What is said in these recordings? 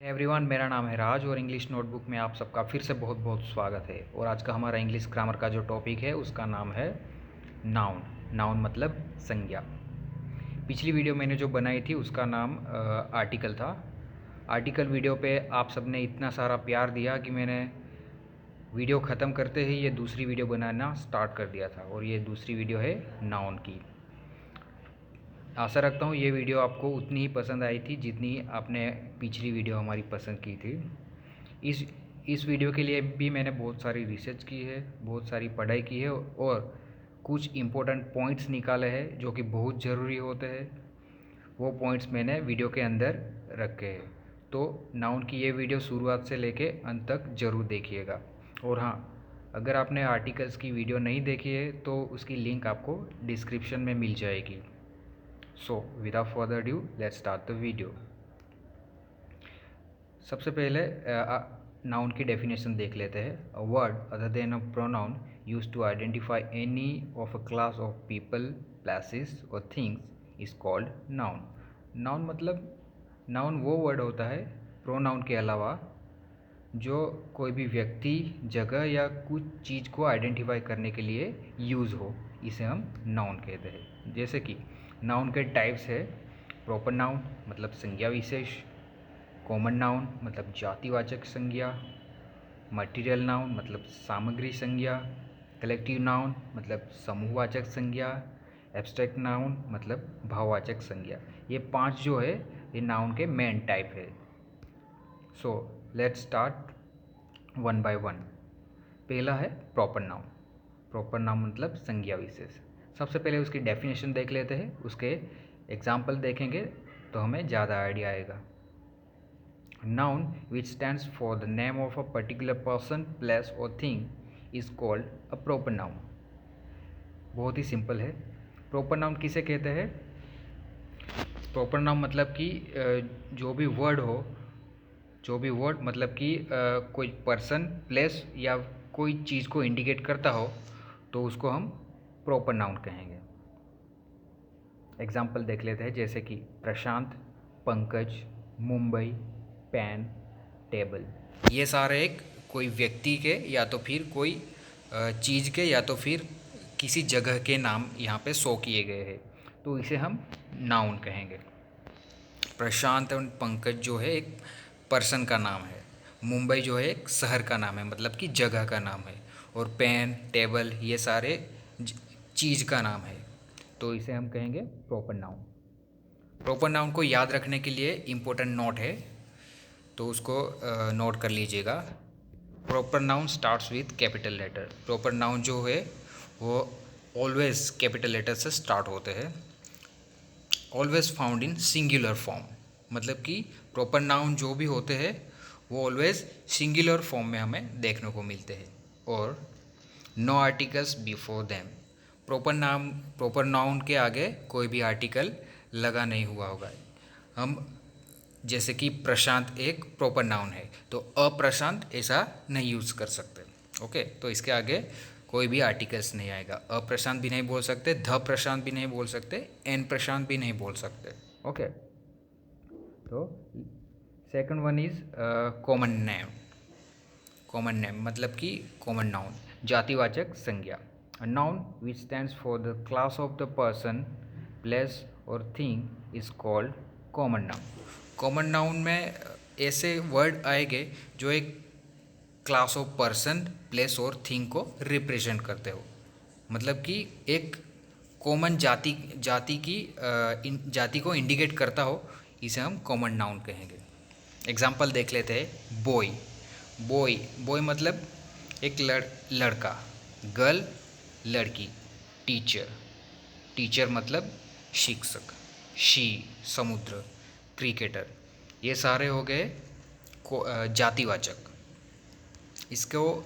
Everyone, मेरा नाम है राज और इंग्लिश नोटबुक में आप सबका फिर से बहुत बहुत स्वागत है। और आज का हमारा इंग्लिश ग्रामर का जो टॉपिक है उसका नाम है नाउन। नाउन मतलब संज्ञा। पिछली वीडियो मैंने जो बनाई थी उसका नाम आर्टिकल था। आर्टिकल वीडियो पे आप सब ने इतना सारा प्यार दिया कि मैंने वीडियो ख़त्म करते ही ये दूसरी वीडियो बनाना स्टार्ट कर दिया था, और ये दूसरी वीडियो है नाउन की। आशा रखता हूँ ये वीडियो आपको उतनी ही पसंद आई थी जितनी आपने पिछली वीडियो हमारी पसंद की थी। इस वीडियो के लिए भी मैंने बहुत सारी रिसर्च की है, बहुत सारी पढ़ाई की है और कुछ इम्पोर्टेंट पॉइंट्स निकाले हैं जो कि बहुत ज़रूरी होते हैं। वो पॉइंट्स मैंने वीडियो के अंदर रखे हैं। तो नाउन की ये वीडियो शुरुआत से लेके अंत तक ज़रूर देखिएगा। और हाँ, अगर आपने आर्टिकल्स की वीडियो नहीं देखी है तो उसकी लिंक आपको डिस्क्रिप्शन में मिल जाएगी। So without further due let's start the video. सबसे पहले नाउन की डेफिनेशन देख लेते हैं। A word other than a pronoun used to identify any of a class of people, places और things is called noun. Noun मतलब noun वो word होता है प्रोनाउन के अलावा जो कोई भी व्यक्ति, जगह या कुछ चीज़ को आइडेंटिफाई करने के लिए यूज़ हो, इसे हम नाउन कहते हैं। जैसे कि नाउन के टाइप्स है। प्रॉपर नाउन मतलब संज्ञा विशेष, कॉमन नाउन मतलब जातिवाचक संज्ञा, मटेरियल नाउन मतलब सामग्री संज्ञा, कलेक्टिव नाउन मतलब समूहवाचक संज्ञा, एब्स्ट्रैक्ट नाउन मतलब भाववाचक संज्ञा। ये 5 जो है ये नाउन के मेन टाइप है। So let's start one by one. पहला है प्रॉपर नाउन। प्रॉपर नाउन मतलब संज्ञा विशेष। सबसे पहले उसकी डेफिनेशन देख लेते हैं, उसके एग्जाम्पल देखेंगे तो हमें ज़्यादा आइडिया आएगा। Noun which stands for the name of a particular person, place or thing is called a proper noun। बहुत ही सिंपल है। प्रॉपर नाउन किसे कहते हैं? प्रॉपर नाउन मतलब कि जो भी वर्ड हो, जो भी वर्ड मतलब कि कोई पर्सन, प्लेस या कोई चीज़ को इंडिकेट करता हो तो उसको हम प्रॉपर नाउन कहेंगे। एग्जाम्पल देख लेते हैं, जैसे कि प्रशांत, पंकज, मुंबई, पेन, टेबल। ये सारे एक कोई व्यक्ति के या तो फिर कोई चीज़ के या तो फिर किसी जगह के नाम यहाँ पे शो किए गए हैं, तो इसे हम नाउन कहेंगे। प्रशांत और पंकज जो है एक पर्सन का नाम है, मुंबई जो है एक शहर का नाम है मतलब कि जगह का नाम है, और पेन, टेबल ये सारे चीज़ का नाम है, तो इसे हम कहेंगे प्रॉपर नाउन। प्रॉपर नाउन को याद रखने के लिए इम्पोर्टेंट नोट है, तो उसको नोट कर लीजिएगा। Proper noun starts with capital letter. Proper noun जो है वो ऑलवेज कैपिटल लेटर से स्टार्ट होते हैं। Always found in singular form, मतलब कि प्रॉपर नाउन जो भी होते हैं वो ऑलवेज सिंगुलर फॉर्म में हमें देखने को मिलते हैं। और no articles before them. Proper noun के आगे कोई भी आर्टिकल लगा नहीं हुआ होगा। हम जैसे कि प्रशांत एक प्रॉपर नाउन है तो अप्रशांत ऐसा नहीं यूज़ कर सकते। ओके, तो इसके आगे कोई भी आर्टिकल्स नहीं आएगा। अप्रशांत भी नहीं बोल सकते, ध प्रशांत भी नहीं बोल सकते, एन प्रशांत भी नहीं बोल सकते। ओके, तो second one is common name. Common name मतलब कि कॉमन नाउन, जातिवाचक संज्ञा। A noun which stands for the class of the person, place और thing is called common noun. Common noun में ऐसे वर्ड आएंगे जो एक क्लास ऑफ पर्सन, प्लेस और थिंग को रिप्रेजेंट करते हो, मतलब कि एक कॉमन जाति को इंडिकेट करता हो, इसे हम कॉमन नाउन कहेंगे। एग्जाम्पल देख लेते हैं। बॉय, बॉय मतलब एक लड़का, गर्ल लड़की, टीचर मतलब शिक्षक, शी समुद्र, क्रिकेटर, ये सारे हो गए जातिवाचक। इसको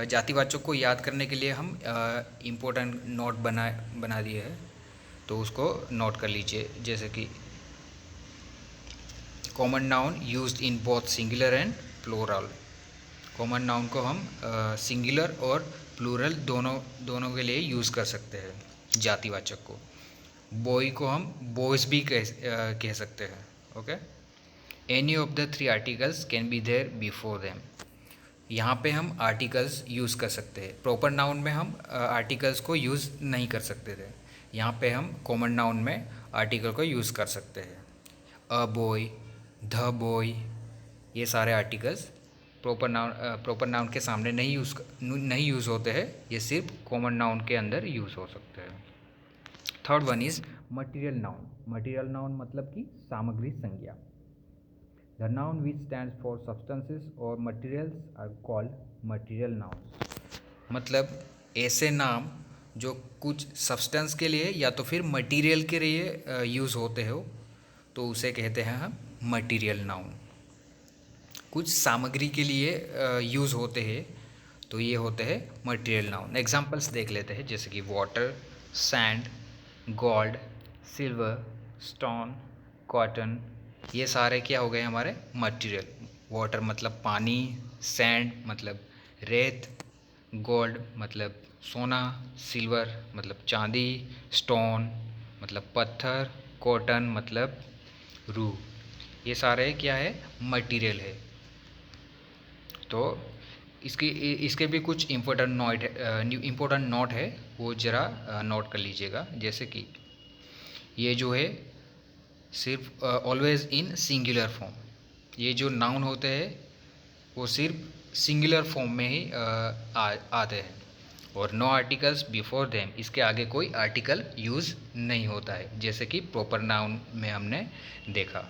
जातिवाचक को याद करने के लिए हम इम्पोर्टेंट नोट बना दिए हैं, तो उसको नोट कर लीजिए। जैसे कि common noun used in both singular and plural. Common noun को हम सिंगुलर और प्लूरल दोनों के लिए यूज़ कर सकते हैं जातिवाचक को। बॉय को हम बॉयज़ भी कह सकते हैं। Okay, any of the three articles can be there before them. यहाँ पे हम आर्टिकल्स यूज़ कर सकते हैं। प्रॉपर नाउन में हम आर्टिकल्स को यूज़ नहीं कर सकते थे। यहाँ पे हम कॉमन नाउन में आर्टिकल को यूज़ कर सकते हैं। अ बॉय, द बॉय, ये सारे आर्टिकल्स प्रॉपर नाउन के सामने नहीं यूज़ होते हैं। ये सिर्फ कॉमन नाउन के अंदर यूज़ हो सकते हैं। Third one is material noun. Material noun मतलब कि सामग्री संज्ञा। The noun which stands for substances or materials are called material nouns। मतलब ऐसे नाम जो कुछ सब्सटेंस के लिए या तो फिर मटेरियल के लिए यूज़ होते हो तो उसे कहते हैं हम मटेरियल नाउन। कुछ सामग्री के लिए यूज़ होते हैं तो ये होते हैं मटेरियल नाउन। एग्जांपल्स देख लेते हैं, जैसे कि water, sand, gold, silver, stone, cotton, ये सारे क्या हो गए हमारे मटेरियल। वाटर मतलब पानी, सैंड मतलब रेत, गोल्ड मतलब सोना, सिल्वर मतलब चांदी, स्टोन मतलब पत्थर, कॉटन मतलब रूह। ये सारे क्या है, मटेरियल है। तो इसके भी कुछ इम्पोर्टेंट नोट है, वो ज़रा नोट कर लीजिएगा। जैसे कि ये जो है सिर्फ ऑलवेज इन सिंगुलर फॉर्म। ये जो नाउन होते हैं वो सिर्फ सिंगुलर फॉर्म में ही आते हैं और नो आर्टिकल्स बिफोर देम, इसके आगे कोई आर्टिकल यूज़ नहीं होता है, जैसे कि प्रॉपर नाउन में हमने देखा।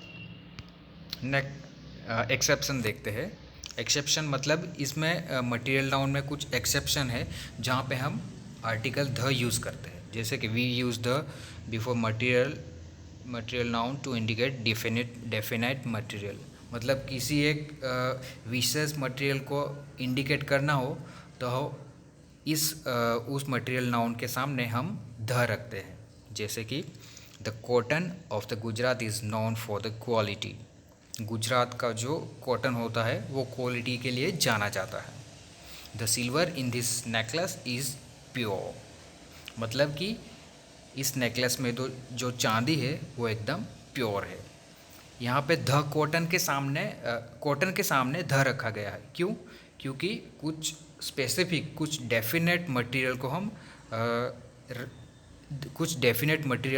नेक्स्ट एक्सेप्शन देखते हैं। एक्सेप्शन मतलब इसमें मटेरियल नाउन में कुछ एक्सेप्शन है जहाँ पे हम आर्टिकल द यूज़ करते हैं। जैसे कि we use the before material noun to indicate definite material. मतलब किसी एक विशेष मटेरियल को इंडिकेट करना हो तो उस मटेरियल नाउन के सामने हम द रखते हैं। जैसे कि the cotton of the Gujarat is known for the quality. Gujarat का जो कॉटन होता है वो क्वालिटी के लिए जाना जाता है। The silver in this necklace is pure. मतलब कि इस नेकलेस में तो जो चांदी है वो एकदम प्योर है। यहाँ पे द कॉटन के सामने ध रखा गया है। क्यों? क्योंकि कुछ स्पेसिफिक, कुछ डेफिनेट मटेरियल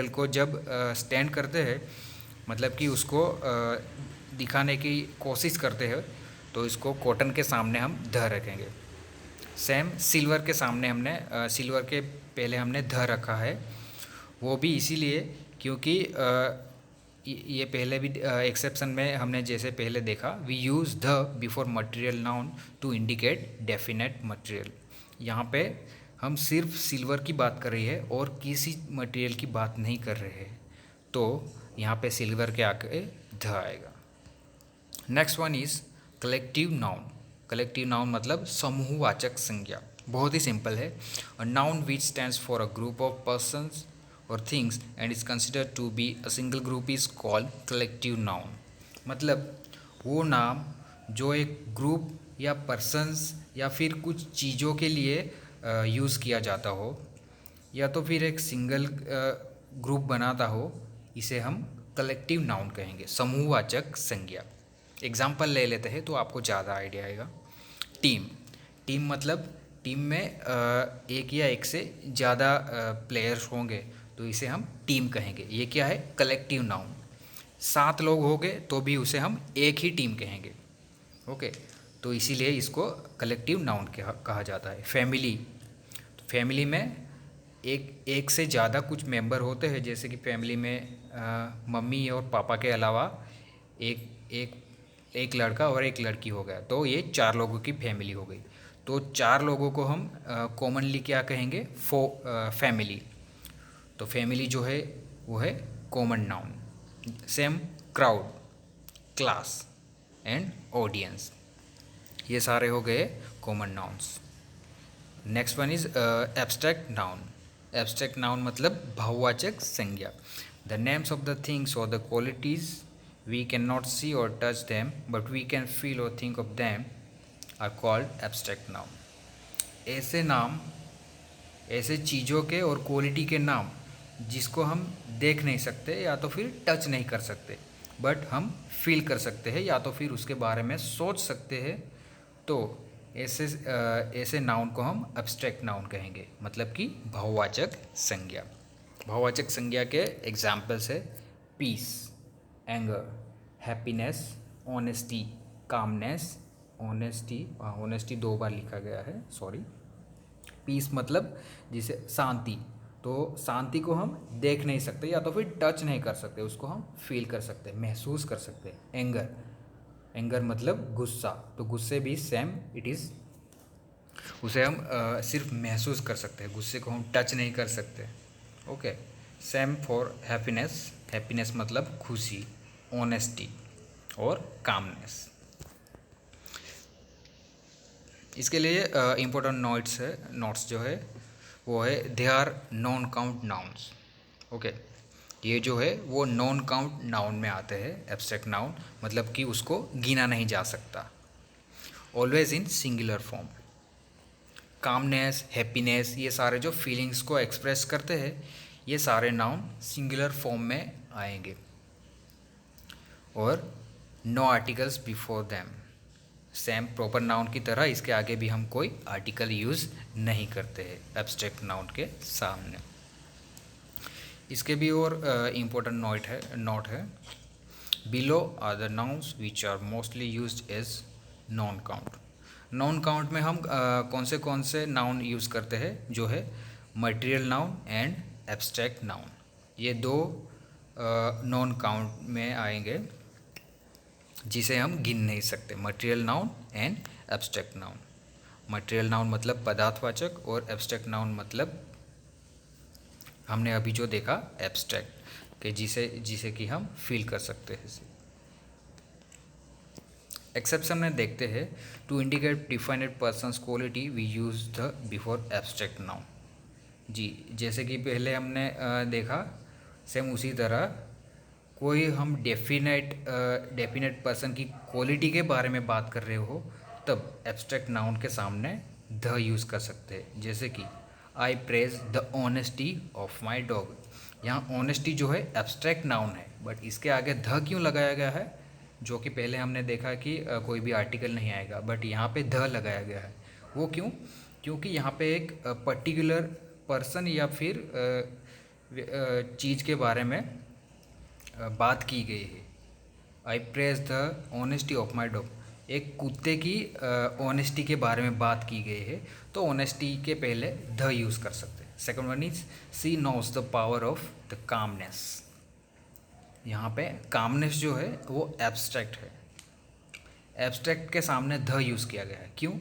को जब स्टैंड करते हैं, मतलब कि उसको दिखाने की कोशिश करते हैं, तो इसको कॉटन के सामने हम ध रखेंगे। सेम सिल्वर के सामने सिल्वर के पहले हमने ध रखा है, वो भी इसीलिए क्योंकि ये पहले भी एक्सेप्शन में हमने जैसे पहले देखा, we use the before material noun to indicate definite material. यहाँ पे हम सिर्फ सिल्वर की बात कर रही है और किसी मटेरियल की बात नहीं कर रहे हैं, तो यहाँ पे सिल्वर के आगे ध आएगा। Next one is collective noun. Collective noun मतलब समूहवाचक संज्ञा। बहुत ही सिंपल है। A noun which stands for a group of persons और things and is considered to be a single group is called collective noun. मतलब वो नाम जो एक ग्रुप या पर्सन्स या फिर कुछ चीज़ों के लिए यूज़ किया जाता हो या तो फिर एक सिंगल ग्रुप बनाता हो, इसे हम कलेक्टिव नाउन कहेंगे, समूहवाचक संज्ञा। एग्जाम्पल ले लेते हैं तो आपको ज़्यादा आइडिया आएगा। टीम मतलब टीम में एक या एक से ज़्यादा प्लेयर्स होंगे तो इसे हम टीम कहेंगे। ये क्या है? Collective noun. 7 लोग हो गए तो भी उसे हम एक ही टीम कहेंगे। ओके, तो इसीलिए इसको कलेक्टिव नाउन कहा जाता है। फैमिली में एक से ज़्यादा कुछ मेंबर होते हैं, जैसे कि फैमिली में मम्मी और पापा के अलावा एक लड़का और एक लड़की हो गया, तो ये 4 लोगों की फैमिली हो गई। तो 4 लोगों को हम कॉमनली क्या कहेंगे? फैमिली। तो फैमिली जो है वो है common noun. Same crowd, class and audience, ये सारे हो गए common nouns. Next one is abstract noun. Abstract noun मतलब भाववाचक संज्ञा। The names of the things और the qualities we can not see और touch them but we can feel और think of them are called abstract noun. ऐसे नाम, ऐसे चीज़ों के और क्वालिटी के नाम जिसको हम देख नहीं सकते या तो फिर टच नहीं कर सकते, बट हम फील कर सकते हैं या तो फिर उसके बारे में सोच सकते हैं। तो ऐसे ऐसे नाउन को हम एब्स्ट्रैक्ट नाउन कहेंगे, मतलब कि भाववाचक संज्ञा। भाववाचक संज्ञा के एग्जाम्पल्स है peace, anger, happiness, honesty, calmness. Honesty 2 बार लिखा गया है, सॉरी। पीस मतलब जिसे शांति, तो शांति को हम देख नहीं सकते या तो फिर टच नहीं कर सकते, उसको हम फील कर सकते हैं, महसूस कर सकते हैं। एंगर मतलब गुस्सा, तो गुस्से भी सेम इट इज़, उसे हम सिर्फ महसूस कर सकते हैं, गुस्से को हम टच नहीं कर सकते। ओके, सेम फॉर हैप्पीनेस मतलब खुशी, ऑनेस्टी और कामनेस। इसके लिए इम्पोर्टेंट नोट्स जो है वो है they are non count nouns. Okay, ये जो है वो नॉन काउंट नाउन में आते हैं, एब्स्ट्रैक्ट नाउन, मतलब कि उसको गिना नहीं जा सकता। Always in singular form. Calmness, happiness, ये सारे जो फीलिंग्स को एक्सप्रेस करते हैं, ये सारे नाउन सिंगुलर फॉर्म में आएंगे। और no articles before them, same proper noun की तरह इसके आगे भी हम कोई आर्टिकल यूज़ नहीं करते हैं एब्स्ट्रैक्ट नाउन के सामने। इसके भी और इम्पोर्टेंट नोट है below are the nouns which are mostly used as non count. Non count में हम कौन से नाउन यूज़ करते हैं, जो है material noun and abstract noun. ये दो नॉन काउंट में आएंगे जिसे हम गिन नहीं सकते, material noun and abstract noun. Material noun मतलब पदार्थवाचक और एब्स्ट्रैक्ट नाउन मतलब हमने अभी जो देखा एब्स्ट्रैक्ट के, जिसे कि हम फील कर सकते हैं। एक्सेप्शन में देखते हैं to indicate defined persons quality we use the before abstract noun. जी, जैसे कि पहले हमने देखा, सेम उसी तरह कोई हम डेफिनेट पर्सन की क्वालिटी के बारे में बात कर रहे हो, तब एब्स्ट्रैक्ट नाउन के सामने द यूज़ कर सकते हैं। जैसे कि आई praise the honesty of my dog. यहाँ ऑनेस्टी जो है एब्स्ट्रैक्ट नाउन है, बट इसके आगे द क्यों लगाया गया है, जो कि पहले हमने देखा कि कोई भी आर्टिकल नहीं आएगा, बट यहाँ पे द लगाया गया है। वो क्यों? क्योंकि यहाँ पे एक पर्टिकुलर पर्सन या फिर चीज़ के बारे में बात की गई है। आई praise the honesty of my dog, एक कुत्ते की ऑनेस्टी के बारे में बात की गई है, तो ऑनेस्टी के पहले द यूज़ कर सकते हैं। Second one is she knows the power of the calmness. यहाँ पे कामनेस जो है वो एब्स्ट्रैक्ट है, एब्स्ट्रैक्ट के सामने द यूज़ किया गया है। क्यों?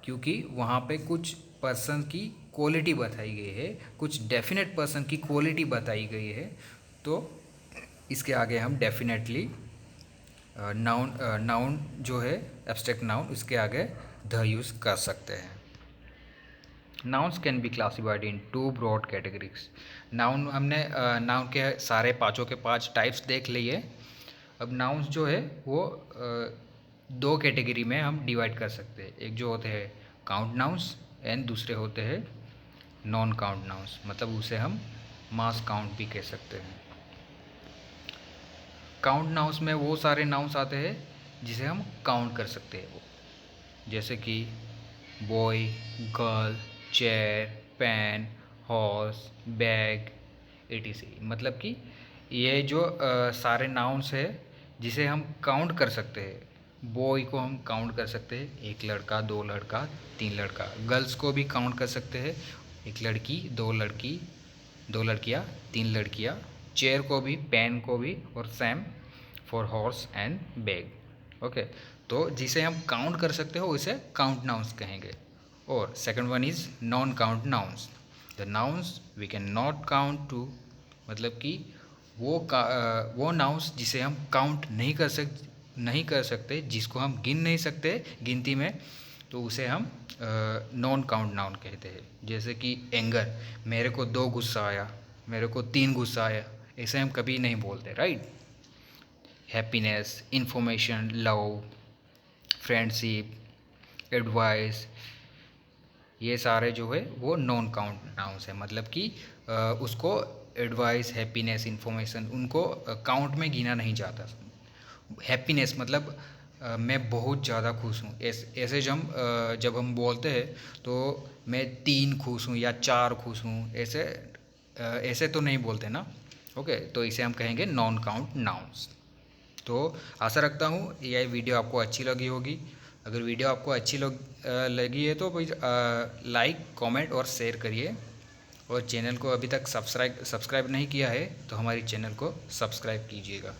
क्योंकि वहाँ पे कुछ पर्सन की क्वालिटी बताई गई है, कुछ डेफिनेट पर्सन की क्वालिटी बताई गई है, तो इसके आगे हम डेफिनेटली नाउन जो है एब्स्ट्रैक्ट नाउन, उसके आगे द यूज़ कर सकते हैं। Nouns can be classified in 2 broad categories. Noun हमने नाउन के सारे पाँचों के 5 टाइप्स देख लिए। अब नाउन्स जो है वो 2 कैटेगरी में हम डिवाइड कर सकते हैं। एक जो होते हैं काउंट नाउन्स एंड दूसरे होते हैं नॉन काउंट नाउन्स, मतलब उसे हम मास काउंट भी कह सकते हैं। काउंट नाउन्स में वो सारे नाउन्स आते हैं जिसे हम काउंट कर सकते हैं, जैसे कि boy, girl, chair, pen, horse, bag, etc। मतलब कि ये जो सारे नाउन्स है जिसे हम काउंट कर सकते हैं। बॉय को हम काउंट कर सकते हैं, 1 लड़का, 2 लड़का, 3 लड़का। गर्ल्स को भी काउंट कर सकते हैं, 1 लड़की, 2 लड़की, 2 लड़कियाँ, 3 लड़कियाँ। चेयर को भी, पेन को भी, और same for horse and bag. Okay, तो जिसे हम काउंट कर सकते हो उसे काउंट नाउन्स कहेंगे। और second one is non count nouns, the nouns we can not count two, मतलब कि वो नाउन्स जिसे हम काउंट नहीं कर सकते, जिसको हम गिन नहीं सकते गिनती में, तो उसे हम नॉन काउंट नाउन कहते हैं। जैसे कि एंगर, मेरे को 2 गुस्सा आया, मेरे को 3 गुस्सा आया, ऐसे हम कभी नहीं बोलते, right. Happiness, information, love, friendship, advice, ये सारे जो है वो नॉन काउंट नाउन्स है, मतलब कि उसको एडवाइस, हैप्पीनेस, इन्फॉर्मेशन, उनको काउंट में गिना नहीं जाता। हैप्पीनेस मतलब मैं बहुत ज़्यादा खुश हूँ, ऐसे जब हम बोलते हैं तो मैं 3 खुश हूँ या 4 खुश हूँ, ऐसे तो नहीं बोलते ना। ओके, तो इसे हम कहेंगे नॉन काउंट नाउन्स। तो आशा रखता हूँ यह वीडियो आपको अच्छी लगी होगी। अगर वीडियो आपको अच्छी लगी है तो प्लीज़ लाइक कमेंट और शेयर करिए, और चैनल को अभी तक सब्सक्राइब नहीं किया है तो हमारी चैनल को सब्सक्राइब कीजिएगा।